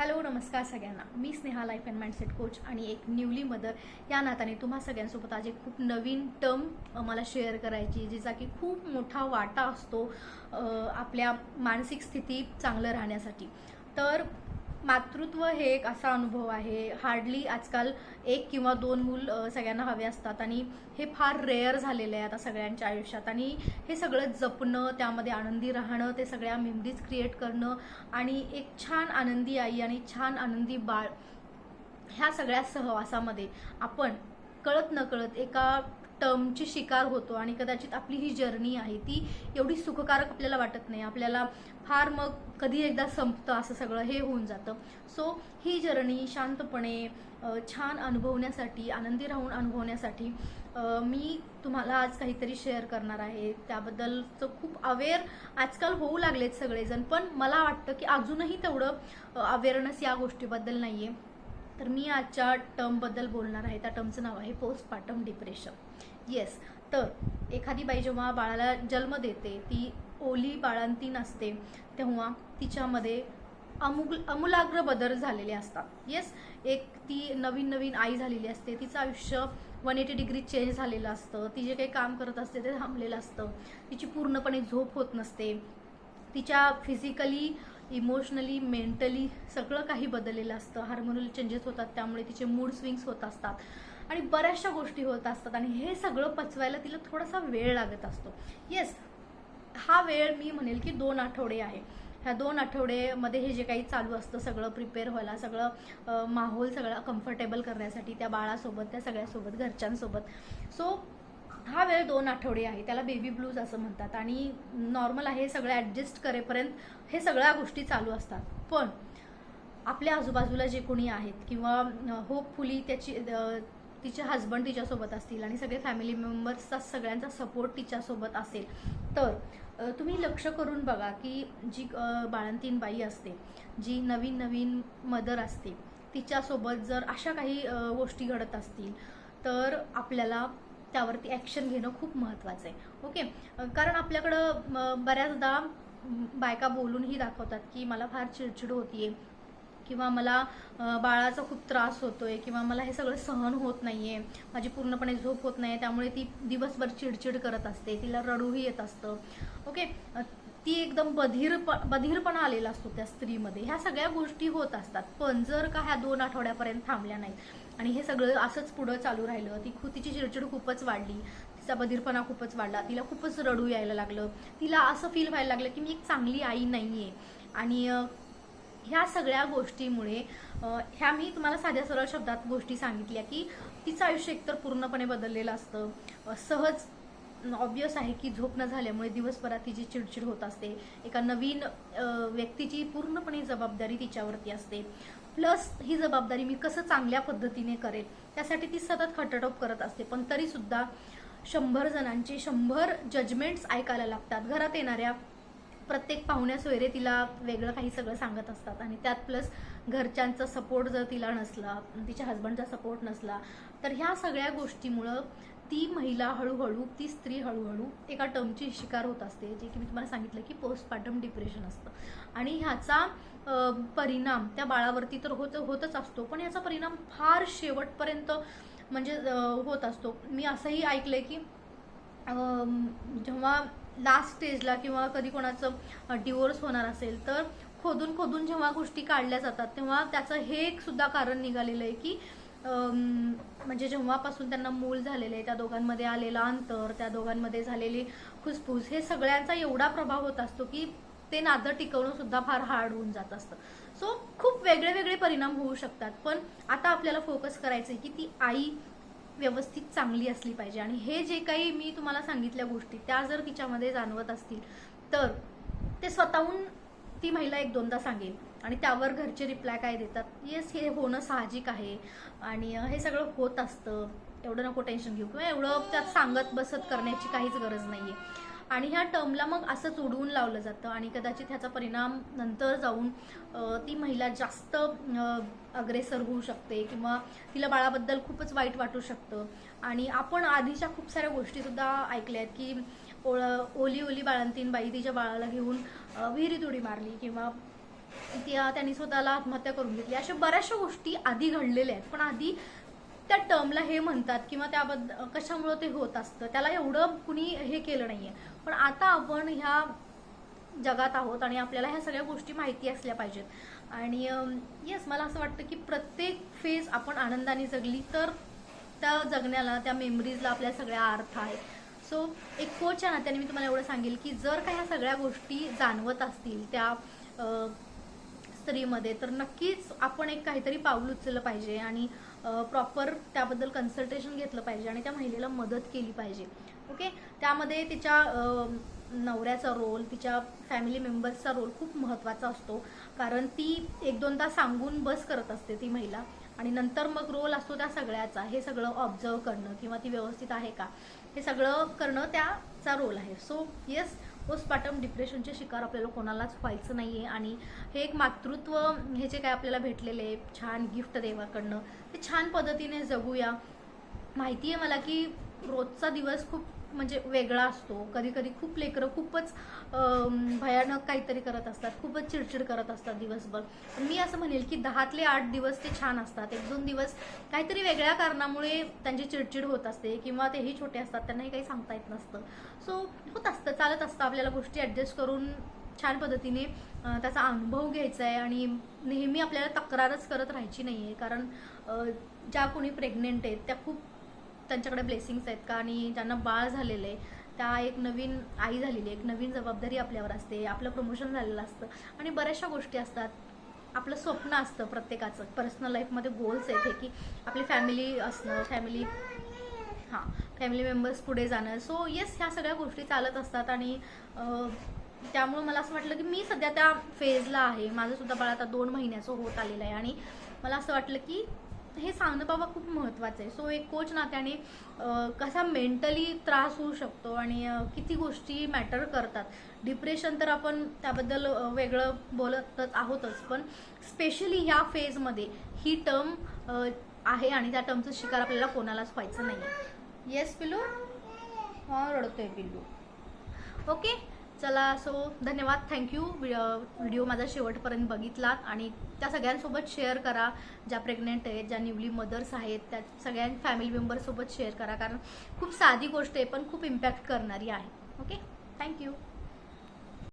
Hello नमस्कार सगळ्यांना. मी Sneha life and mindset coach आणि एक न्यूली मदर या नात्याने तुम्हा सगळ्यांसोबत आज एक खूप नवीन टर्म मला शेअर करायची, जिचा की खूप मोठा वाटा असतो आपल्या मानसिक स्थिती चांगलं राहण्यासाठी. तर मातृत्व हे एक असा अनुभव आहे, हार्डली आजकाल एक किंवा दोन मूल सगळ्यांना हवे असतात आणि हे फार रेअर झालेलं आहे आता सगळ्यांच्या आयुष्यात. आणि हे सगळं जपणं, त्यामध्ये आनंदी राहणं, ते सगळ्या मेमरीज क्रिएट करणं आणि एक छान आनंदी आई आणि छान आनंदी बाळ, ह्या सगळ्या सहवासामध्ये आपण कळत नकळत एका टर्मची शिकार होतो. आणि कदाचित आपली ही जर्नी आहे ती एवढी सुखकारक आपल्याला वाटत नाही, आपल्याला फार मग कधी एकदा संपतं असं सगळं हे होऊन जातं. सो ही जर्नी शांतपणे छान अनुभवण्यासाठी, आनंदी राहून अनुभवण्यासाठी मी तुम्हाला आज काहीतरी शेअर करणार आहे. त्याबद्दलचं खूप अवेअर आजकाल होऊ लागलेत सगळेजण, पण मला वाटतं की अजूनही तेवढं अवेअरनेस या गोष्टीबद्दल नाही आहे. तर मी आजच्या टर्मबद्दल बोलणार आहे. त्या टर्मचं नाव आहे पोस्टपार्टम डिप्रेशन. येस, तर एखादी बाई जेव्हा बाळाला जन्म देते, ती ओली बाळंतीण असते, तेव्हा तिच्यामध्ये आमूलाग्र बदल झालेले असतात. येस, एक ती नवीन नवीन आई झालेली असते, तिचं आयुष्य 180 डिग्री चेंज झालेलं असतं, ती जे काही काम करत असते ते थांबलेलं असतं, तिची पूर्णपणे झोप होत नसते, तिच्या फिजिकली, इमोशनली, मेंटली सगळं काही बदललेलं असतं, हार्मोनल चेंजेस होतात, त्यामुळे तिचे मूड स्विंग्स होत असतात आणि बऱ्याचशा गोष्टी होत असतात. आणि हे सगळं पचवायला तिला थोडासा वेळ लागत असतो. येस, हा वेळ मी म्हणेल की 2 आठवडे आहे. ह्या 2 आठवड्यामध्ये हे जे काही चालू असतं सगळं प्रिपेअर व्हायला, सगळं माहोल सगळा कम्फर्टेबल करण्यासाठी त्या बाळासोबत, त्या सगळ्यासोबत, घरच्यांसोबत. सो हा वेळ 2 आठवडे आहे. त्याला बेबी ब्लूज असं म्हणतात आणि नॉर्मल आहे, सगळं ॲडजस्ट करेपर्यंत हे सगळ्या गोष्टी चालू असतात. पण आपल्या आजूबाजूला जे कोणी आहेत किंवा होपफुली तिचे हजबंड तिच्यासोबत असतील आणि सगळे फॅमिली मेंबर्सचा सगळ्यांचा सपोर्ट तिच्यासोबत असेल, तर तुम्ही लक्ष करून बघा की जी बाळंतीण बाई असते, जी नवीन नवीन मदर असते, तिच्यासोबत जर अशा काही गोष्टी घडत असतील तर आपल्याला त्यावरती ॲक्शन घेणं खूप महत्त्वाचं आहे. ओके, कारण आपल्याकडं बऱ्याचदा बायका बोलूनही दाखवतात की मला फार चिडचिड होतीये, किंवा मला बाळाचा खूप त्रास होतोय, किंवा मला हे सगळं सहन होत नाहीये, माझी पूर्णपणे झोप होत नाही, त्यामुळे ती दिवसभर चिडचिड करत असते, तिला रडूही येत असतं. ओके, ती एकदम बधीरपणा आलेला असतो त्या स्त्रीमध्ये. ह्या सगळ्या गोष्टी होत असतात. पण जर का ह्या 2 आठवड्यापर्यंत थांबल्या नाहीत आणि हे सगळं असंच पुढं चालू राहिलं, तिची चिडचिड खूपच वाढली, तिचा बधीरपणा खूपच वाढला, तिला खूपच रडू यायला लागलं, तिला असं फील व्हायला लागलं की मी एक चांगली आई नाहीये, आणि ह्या सगळ्या गोष्टीमुळे ह्या मी तुम्हाला साध्या सरळ शब्दात गोष्टी सांगितल्या की तिचं आयुष्य एकतर पूर्णपणे बदललेलं असतं. सहज ऑब्वियस आहे की झोप न झाल्यामुळे दिवसभरात तिची चिडचिड होत असते. एका नवीन व्यक्तीची पूर्णपणे जबाबदारी तिच्यावरती असते. प्लस ही जबाबदारी मी कसं चांगल्या पद्धतीने करेल त्यासाठी ती सतत खटटोप करत असते. पण तरीसुद्धा 100 जणांचे 100 जजमेंट्स ऐकायला लागतात. घरात येणाऱ्या प्रत्येक पाहुण्या सोयरे तिला वेगळं काही सगळं सांगत असतात, आणि त्यात प्लस घरच्यांचा सपोर्ट जर तिला नसला, तिच्या हजबंडचा सपोर्ट नसला, तर ह्या सगळ्या गोष्टीमुळं ती महिला हळूहळू, ती स्त्री हळूहळू एका टर्मची शिकार होत असते, जे की मी तुम्हाला सांगितलं की पोस्टपार्टम डिप्रेशन असतं. आणि ह्याचा परिणाम त्या बाळावरती तर होतच असतो, पण याचा परिणाम फार शेवटपर्यंत म्हणजे होत असतो. मी असंही ऐकलंय की जेव्हा लास्ट स्टेजला किंवा कधी कोणाचं डिवोर्स होणार असेल तर खोदून खोदून जेव्हा गोष्टी काढल्या जातात, तेव्हा त्याचं हे एक सुद्धा कारण निघालेलं आहे की म्हणजे जेव्हापासून त्यांना मूल झालेलं आहे, त्या दोघांमध्ये आलेलं अंतर, त्या दोघांमध्ये झालेली खुसफुस, हे सगळ्यांचा एवढा प्रभाव होत असतो की ते नातं टिकवणं सुद्धा फार हार्ड होऊन जात असतं. सो खूप वेगळे वेगळे परिणाम होऊ शकतात. पण आता आपल्याला फोकस करायचं आहे की ती आई व्यवस्थित चांगली असली पाहिजे. आणि हे जे काही मी तुम्हाला सांगितल्या गोष्टी, त्या जर तिच्यामध्ये जाणवत असतील तर ते स्वतःहून ती महिला 1-2दा सांगेल, आणि त्यावर घरचे रिप्लाय काय देतात, येस हे होणं साहजिक आहे आणि हे सगळं होत असतं, एवढं नको टेन्शन घेऊ, किंवा एवढं त्यात सांगत बसत करण्याची काहीच गरज नाहीये. आणि ह्या टर्मला मग असंच उडवून लावलं जातं, आणि कदाचित ह्याचा परिणाम नंतर जाऊन ती महिला जास्त अग्रेसर होऊ शकते, किंवा तिला बाळाबद्दल खूपच वाईट वाटू शकतं. आणि आपण आधीच्या खूप साऱ्या गोष्टीसुद्धा ऐकल्या आहेत की ओली ओली बाळंतीण बाई तिच्या बाळाला घेऊन विहिरीत उडी मारली, किंवा त्यांनी स्वतःला आत्महत्या करून घेतली. अशा बऱ्याचशा गोष्टी आधी घडलेल्या आहेत, पण आधी त्या टर्मला हे म्हणतात किंवा त्याबद्दल कशामुळे ते होत असतं त्याला एवढं कुणी हे केलं नाहीये. पण आता आपण ह्या जगात आहोत आणि आपल्याला ह्या सगळ्या गोष्टी माहिती असल्या पाहिजेत. आणि येस, मला असं वाटतं की प्रत्येक फेज आपण आनंदाने जगली तर त्या जगण्याला, त्या मेमरीजला आपल्या सगळ्या अर्थ आहे. सो एक कोचच्या नात्याने मी तुम्हाला एवढं सांगेल की जर का ह्या सगळ्या गोष्टी जाणवत असतील त्या स्त्रीमध्ये, तर नक्कीच आपण एक काहीतरी पाऊल उचललं पाहिजे आणि प्रॉपर त्याबद्दल कन्सल्टेशन घेतलं पाहिजे आणि त्या महिलेला मदत केली पाहिजे. ओके, त्यामध्ये तिच्या नवऱ्याचा रोल, तिच्या फॅमिली मेंबर्सचा रोल खूप महत्त्वाचा असतो. कारण ती 1-2 तास सांगून बस करत असते ती महिला, आणि नंतर मग रोल असतो त्या सगळ्याचा, हे सगळं ऑब्झर्व करणं किंवा ती व्यवस्थित आहे का हे सगळं करणं त्याचा रोल आहे. सो येस, पोस्टपार्टम डिप्रेशनचे शिकार आपल्याला कोणालाच व्हायचं नाही आहे. आणि हे एक मातृत्व, हे जे काय आपल्याला भेटलेले छान गिफ्ट देवाकडनं, ते छान पद्धतीने जगूया. माहिती आहे मला की रोजचा दिवस खूप म्हणजे वेगळा असतो. कधी कधी खूप लेकरं खूपच भयानक काहीतरी करत असतात, खूपच चिडचिड करत असतात दिवसभर. पण मी असं म्हणेल की 10 ते 8 दिवस ते छान असतात. 1-2 दिवस काहीतरी वेगळ्या कारणामुळे त्यांची चिडचिड होत असते किंवा तेही छोटे असतात, त्यांनाही काही सांगता येत नसतं. सो होत असतं, चालत असतं. आपल्याला गोष्टी ॲडजस्ट करून छान पद्धतीने त्याचा अनुभव घ्यायचा आहे. आणि नेहमी आपल्याला तक्रारच करत राहायची नाही आहे. कारण ज्या कोणी प्रेग्नेंट आहेत त्या खूप, त्यांच्याकडे ब्लेसिंग्स आहेत का, आणि ज्यांना बाळ झालेलं आहे त्या एक नवीन आई झालेली, एक नवीन जबाबदारी आपल्यावर असते. आपलं प्रमोशन झालेलं असतं आणि बऱ्याचशा गोष्टी असतात. आपलं स्वप्न असतं प्रत्येकाचं, पर्सनल लाईफमध्ये गोल्स आहेत हे की आपली फॅमिली असणं, फॅमिली मेंबर्स पुढे जाणं. सो येस, ह्या सगळ्या गोष्टी चालत असतात. आणि त्यामुळे मला असं वाटलं की मी सध्या त्या फेजला आहे. माझं सुद्धा बाळ आता 2 महिन्याचं होत आलेलं आहे आणि मला असं वाटलं की हे सांगणं बाबा खूप महत्त्वाचं आहे. सो एक कोच नात्याने कसा मेंटली त्रास होऊ शकतो आणि किती गोष्टी मॅटर करतात. डिप्रेशन तर आपण त्याबद्दल वेगळं बोलतच आहोतच, पण स्पेशली ह्या फेजमध्ये ही टर्म आहे आणि त्या टर्मचं शिकार आपल्याला कोणालाच व्हायचं नाही आहे. येस पिल्लू, हां रडतोय पिल्लू. ओके, चला. सो धन्यवाद, थँक्यू. व्हिडिओ माझा शेवटपर्यंत बघितलात आणि त्या सगळ्यांसोबत शेअर करा, ज्या प्रेग्नेंट आहेत, ज्या न्यूली मदर्स आहेत, त्या सगळ्या फॅमिली मेंबर्ससोबत शेअर करा. कारण खूप साधी गोष्ट आहे पण खूप इम्पॅक्ट करणारी आहे. Okay, thank you.